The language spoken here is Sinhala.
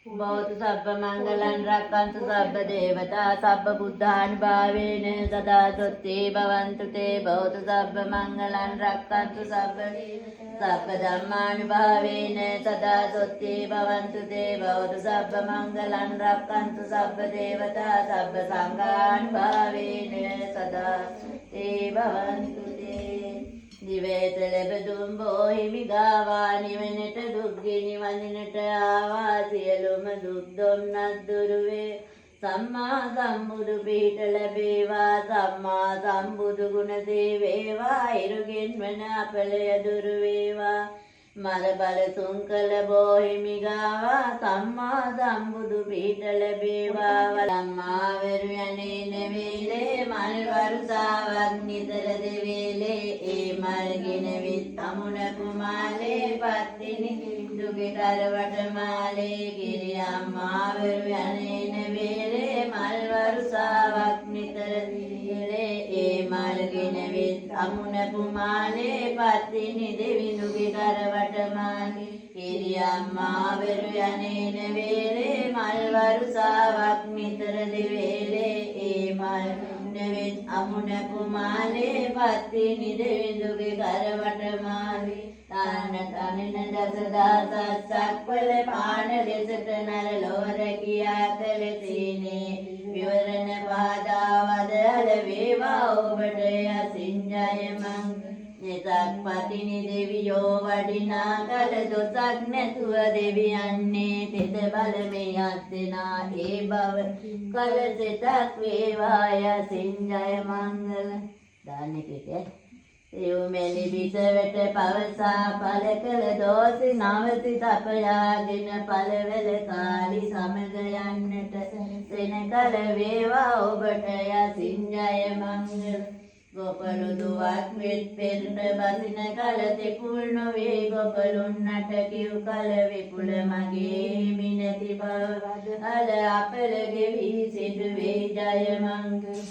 भवतु सर्व मंगलं रक्षन्तु सर्व देवता सर्व बुद्धानुभावेन सदा स्वस्ति भवन्तु ते भवतु सर्व मंगलं रक्षन्तु सर्व धर्मानुभावेन सदा स्वस्ति भवन्तु ते भवतु सर्व मंगलं रक्षन्तु सर्व देवता सर्व संघानुभावेन सदा ते भवन्तु ते දිවේත ලැබදුම් බොහිමි ගාවා නිවනට දුක්ගිනි වඳිනට ආවා සියලුම දුක් දුම්නස් දුරු වේ සම්මා සම්බුදු පිහිට ලැබේවා සම්මා සම්බුදු ගුණ සේවේවා ඉරුගෙන් වන අපලය දුරු වේවා මල බල තුන්කල බොහිමි ගාවා සම්මා සම්බුදු පිහිට ලැබේවා වලම්මා වෙරු යන්නේ නෙවිලේ මල් වරුසාවක් නිතර දෙවේලේ මල්ගෙන විත් අමුණ කුමාලේ පත්තිනි දුගේ කරවට මාලේ ගිරියම්මා වෙරු යන්නේ වේලේ මල් වරුසාවක් නිතර දිලේ ඒ මල්ගෙන විත් අමුණ කුමාලේ පත්තිනි දෙවිඳුගේ කරවට මාලේ ගිරියම්මා වෙරු යන්නේ වේලේ මල් වරුසාවක් නිතර දිවේලේ ඒ මල් නෙවෙත් අමුණ කුමාලේ පත්තිනි දෙවිඳුගේ කරවට මාලේ තාන තනින දසදාසක් සක්වල පාන දෙසට නර ලෝර කියා කළ තීනේ විවරණ පාදාවදල වේවා ඔබට යසින් ජය මං නිසක් පතිනි දෙවියෝ වඩිනා කල දොසක් නැතුව දෙවියන්නේ තෙත බලමේ අත්දෙනා ඒ බව කල සිතක් වේවා යසින් ජය මංගල දානෙකේ එවමෙලි විසවට පවසා පල කළ දෝසි නවති තපයාගෙන පලවල කාලි සමග යන්නට සෙන කල වේවා ඔබට යසින් ජය මංගල ගොපලු දුවක් වෙත් පෙරට බසින කල තෙකුල් නොවේ ගොපලුන්නට කිව් කල විපුල මගේ මිනති බව අල අපල ගෙවී සිටුවේ ජය මංගල